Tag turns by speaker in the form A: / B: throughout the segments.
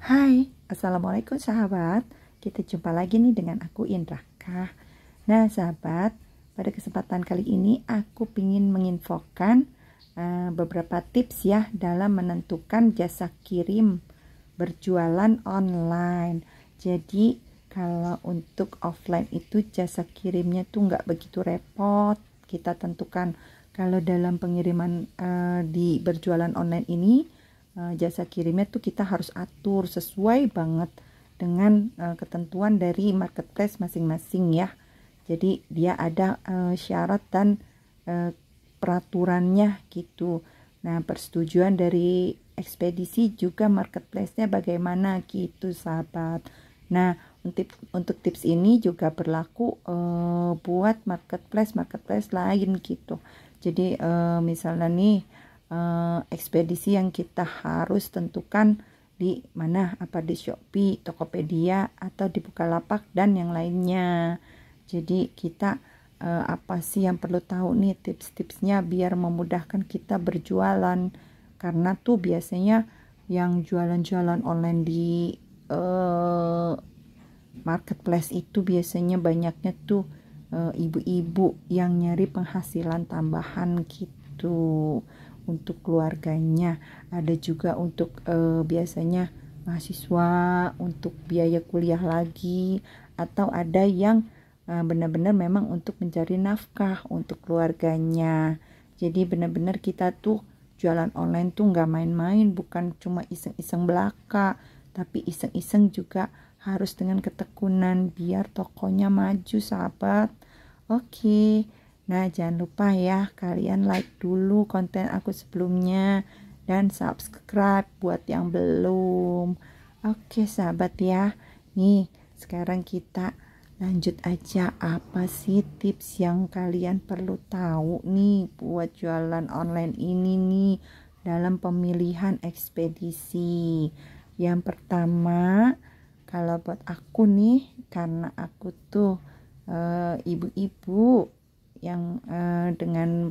A: Hai, Assalamualaikum sahabat. Kita jumpa lagi nih dengan aku Indra Kah. Nah sahabat, pada kesempatan kali ini aku ingin menginfokan beberapa tips ya dalam menentukan jasa kirim berjualan online. Jadi kalau untuk offline itu jasa kirimnya tuh nggak begitu repot. Kita tentukan kalau dalam pengiriman di berjualan online ini jasa kirimnya tuh kita harus atur sesuai banget dengan ketentuan dari marketplace masing-masing ya. Jadi dia ada syarat dan peraturannya gitu. Nah, persetujuan dari ekspedisi juga marketplace-nya bagaimana gitu sahabat. Nah, untuk tips ini juga berlaku buat marketplace lain gitu. Jadi misalnya nih ekspedisi yang kita harus tentukan di mana, apa di Shopee, Tokopedia, atau di Bukalapak dan yang lainnya. Jadi kita apa sih yang perlu tahu nih tips-tipsnya biar memudahkan kita berjualan, karena tuh biasanya yang jualan-jualan online di marketplace itu biasanya banyaknya tuh ibu-ibu yang nyari penghasilan tambahan gitu untuk keluarganya. Ada juga untuk biasanya mahasiswa untuk biaya kuliah lagi, atau ada yang benar-benar memang untuk mencari nafkah untuk keluarganya. Jadi benar-benar kita tuh jualan online tuh nggak main-main, bukan cuma iseng-iseng belaka, tapi iseng-iseng juga harus dengan ketekunan biar tokonya maju sahabat. Oke. Nah, jangan lupa ya, kalian like dulu konten aku sebelumnya dan subscribe buat yang belum. Oke, sahabat ya. Nih, sekarang kita lanjut aja. Apa sih tips yang kalian perlu tahu nih buat jualan online ini nih dalam pemilihan ekspedisi? Yang pertama, kalau buat aku nih, karena aku tuh ibu-ibu yang dengan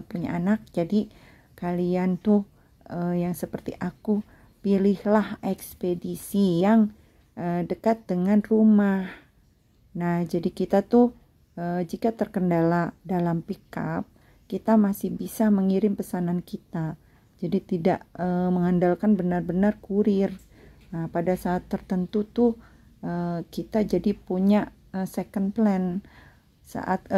A: punya anak, jadi kalian tuh yang seperti aku, pilihlah ekspedisi yang dekat dengan rumah. Nah, jadi kita tuh jika terkendala dalam pickup, kita masih bisa mengirim pesanan kita. Jadi tidak mengandalkan benar-benar kurir. Nah, pada saat tertentu tuh kita jadi punya second plan. Saat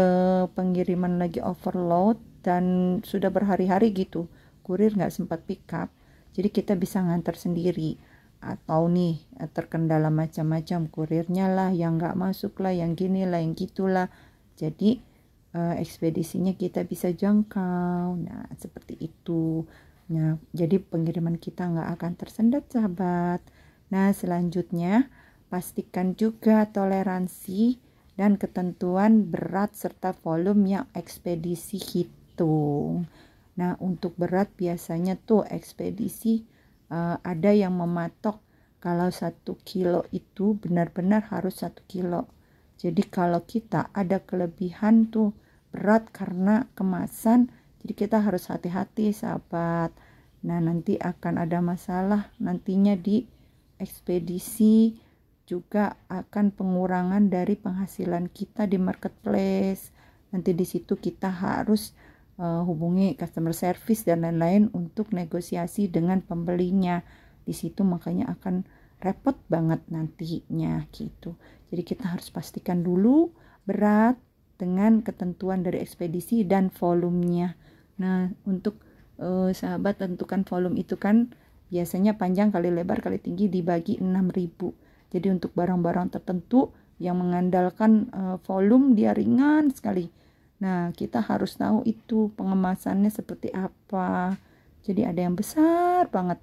A: pengiriman lagi overload dan sudah berhari-hari gitu, kurir nggak sempat pick up, jadi kita bisa ngantar sendiri. Atau nih terkendala macam-macam, kurirnya lah yang nggak masuk lah, yang gini lah, yang gitulah, jadi ekspedisinya kita bisa jangkau. Nah, seperti itu. Nah, jadi pengiriman kita nggak akan tersendat sahabat. Nah, selanjutnya pastikan juga toleransi dan ketentuan berat serta volume yang ekspedisi hitung. Nah, untuk berat biasanya tuh ekspedisi ada yang mematok kalau 1 kilo itu benar-benar harus 1 kilo. Jadi kalau kita ada kelebihan tuh berat karena kemasan, jadi kita harus hati-hati sahabat. Nah, nanti akan ada masalah nantinya di ekspedisi, juga akan pengurangan dari penghasilan kita di marketplace. Nanti di situ kita harus hubungi customer service dan lain-lain untuk negosiasi dengan pembelinya. Di situ makanya akan repot banget nantinya gitu. Jadi kita harus pastikan dulu berat dengan ketentuan dari ekspedisi dan volumenya. Nah, untuk sahabat tentukan volume itu kan biasanya panjang kali lebar kali tinggi dibagi 6.000. Jadi untuk barang-barang tertentu yang mengandalkan volume dia ringan sekali. Nah, kita harus tahu itu pengemasannya seperti apa. Jadi ada yang besar banget,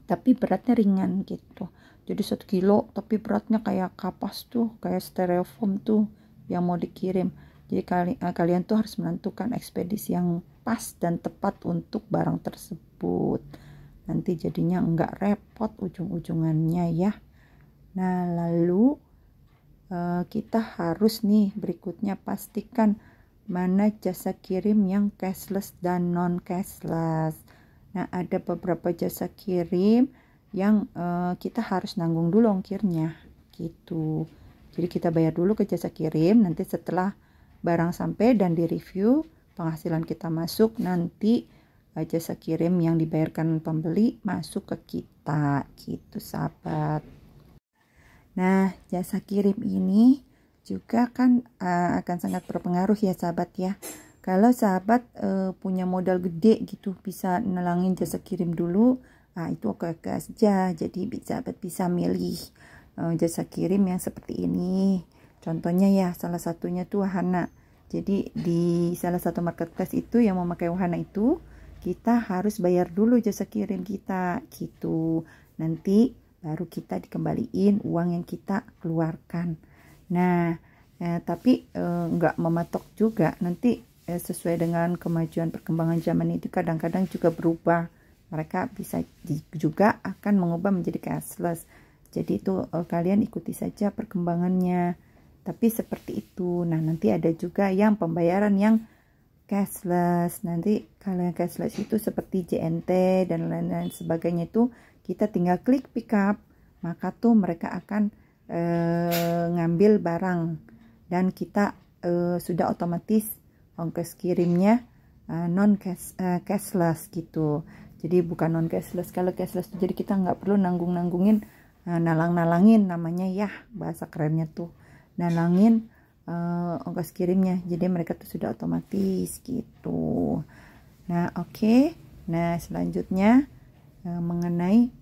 A: tapi beratnya ringan gitu. Jadi 1 kilo, tapi beratnya kayak kapas tuh, kayak styrofoam tuh yang mau dikirim. Jadi kalian tuh harus menentukan ekspedisi yang pas dan tepat untuk barang tersebut. Nanti jadinya enggak repot ujung-ujungannya ya. Nah, lalu kita harus nih berikutnya pastikan mana jasa kirim yang cashless dan non cashless. Nah, ada beberapa jasa kirim yang kita harus nanggung dulu ongkirnya gitu. Jadi kita bayar dulu ke jasa kirim, nanti setelah barang sampai dan direview, penghasilan kita masuk, nanti jasa kirim yang dibayarkan pembeli masuk ke kita gitu sahabat. Nah, jasa kirim ini juga kan akan sangat berpengaruh ya sahabat ya. Kalau sahabat punya modal gede gitu, bisa nelangin jasa kirim dulu, itu oke-oke aja. Jadi sahabat bisa milih jasa kirim yang seperti ini. Contohnya ya, salah satunya tuh Wahana. Jadi di salah satu marketplace itu yang memakai Wahana itu, kita harus bayar dulu jasa kirim kita gitu. Nanti baru kita dikembaliin uang yang kita keluarkan. Nah, tapi nggak mematok juga. Nanti sesuai dengan kemajuan perkembangan zaman itu kadang-kadang juga berubah. Mereka bisa juga akan mengubah menjadi cashless. Jadi itu kalian ikuti saja perkembangannya. Tapi seperti itu. Nah, nanti ada juga yang pembayaran yang cashless. Nanti kalau yang cashless itu seperti JNT dan lain-lain sebagainya itu kita tinggal klik pick up, maka tuh mereka akan ngambil barang dan kita sudah otomatis ongkos kirimnya non cashless gitu. Jadi bukan non cashless. Kalau cashless tuh jadi kita nggak perlu nanggung-nanggungin nalang-nalangin, namanya ya bahasa kerennya tuh nalangin ongkos kirimnya. Jadi mereka tuh sudah otomatis gitu. Nah, oke. Nah, selanjutnya mengenai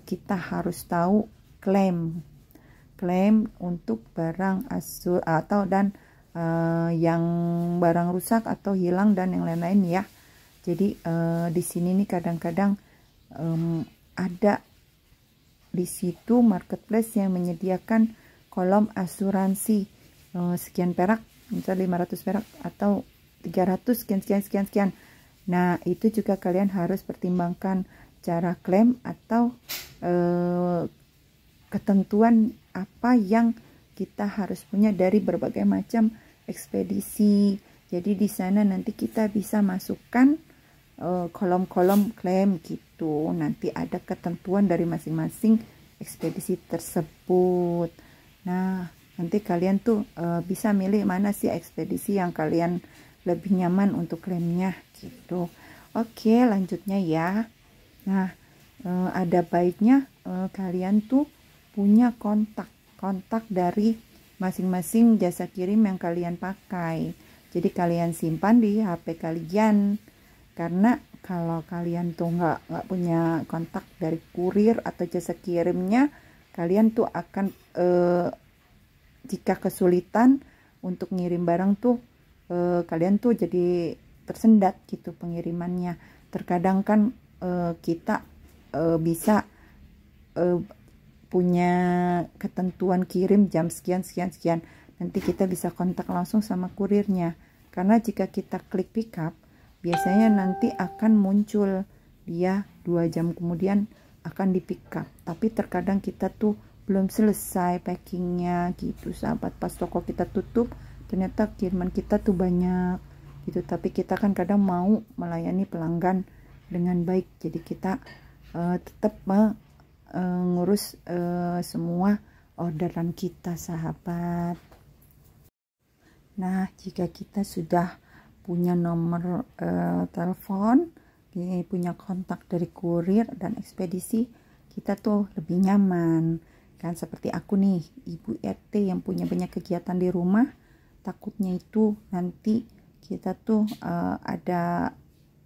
A: kita harus tahu klaim untuk barang atau dan yang barang rusak atau hilang dan yang lain-lain ya. Jadi di sini nih kadang-kadang ada di situ marketplace yang menyediakan kolom asuransi sekian perak, misalnya 500 perak atau 300 sekian. Nah, itu juga kalian harus pertimbangkan cara klaim atau ketentuan apa yang kita harus punya dari berbagai macam ekspedisi. Jadi di sana nanti kita bisa masukkan kolom-kolom klaim gitu. Nanti ada ketentuan dari masing-masing ekspedisi tersebut. Nah, nanti kalian tuh bisa milih mana sih ekspedisi yang kalian lebih nyaman untuk klaimnya gitu. Oke, lanjutnya ya. Nah, ada baiknya kalian tuh punya kontak dari masing-masing jasa kirim yang kalian pakai. Jadi kalian simpan di HP kalian. Karena kalau kalian tuh nggak punya kontak dari kurir atau jasa kirimnya, kalian tuh akan jika kesulitan untuk ngirim barang tuh kalian tuh jadi tersendat gitu pengirimannya. Terkadang kan kita bisa punya ketentuan kirim jam sekian. Nanti kita bisa kontak langsung sama kurirnya. Karena jika kita klik pick up, biasanya nanti akan muncul dia 2 jam kemudian akan di pick up. Tapi terkadang kita tuh belum selesai packingnya gitu sahabat. Pas toko kita tutup, ternyata kiriman kita tuh banyak gitu. Tapi kita kan kadang mau melayani pelanggan dengan baik. Jadi kita tetap ngurus semua orderan kita sahabat. Nah, jika kita sudah punya nomor telepon, punya kontak dari kurir dan ekspedisi, kita tuh lebih nyaman kan. Seperti aku nih, ibu RT yang punya banyak kegiatan di rumah, takutnya itu nanti kita tuh ada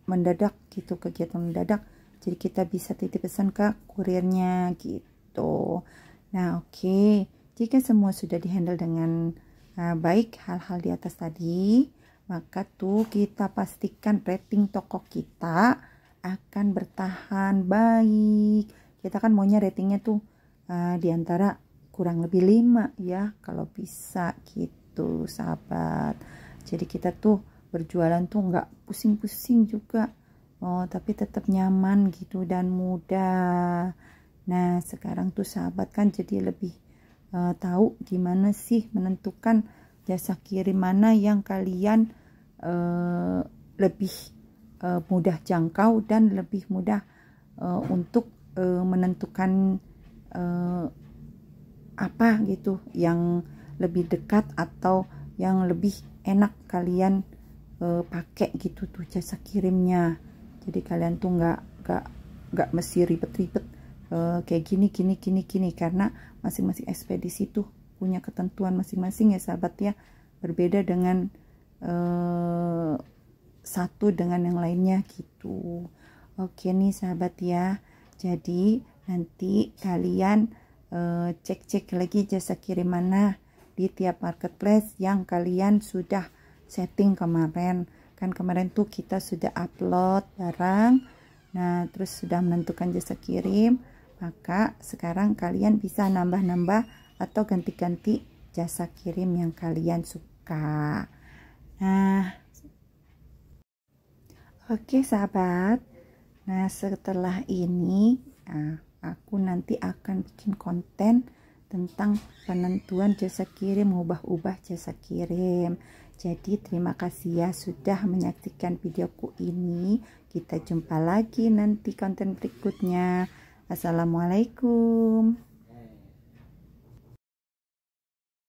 A: mendadak gitu, kegiatan mendadak, jadi kita bisa titip pesan ke kurirnya gitu. Nah, oke. Jika semua sudah dihandle dengan baik hal-hal di atas tadi, maka tuh kita pastikan rating toko kita akan bertahan baik. Kita kan maunya ratingnya tuh diantara kurang lebih 5 ya, kalau bisa gitu sahabat. Jadi kita tuh berjualan tuh nggak pusing-pusing juga, tapi tetap nyaman gitu dan mudah. Nah, sekarang tuh sahabat kan jadi lebih tahu gimana sih menentukan jasa kirim mana yang kalian lebih mudah jangkau dan lebih mudah untuk menentukan apa gitu yang lebih dekat atau yang lebih enak kalian pakai gitu tuh jasa kirimnya. Jadi kalian tuh nggak mesti ribet-ribet kayak gini karena masing-masing ekspedisi tuh punya ketentuan masing-masing ya sahabat ya, berbeda dengan satu dengan yang lainnya gitu. Oke nih sahabat ya, jadi nanti kalian cek-cek lagi jasa kirim mana di tiap marketplace yang kalian sudah setting kemarin. Kan kemarin tuh kita sudah upload barang, nah terus sudah menentukan jasa kirim, maka sekarang kalian bisa nambah-nambah atau ganti-ganti jasa kirim yang kalian suka. Nah, oke sahabat, nah setelah ini aku nanti akan bikin konten tentang penentuan jasa kirim, ubah-ubah jasa kirim. Jadi terima kasih ya sudah menyaksikan videoku ini. Kita jumpa lagi nanti konten berikutnya. Assalamualaikum.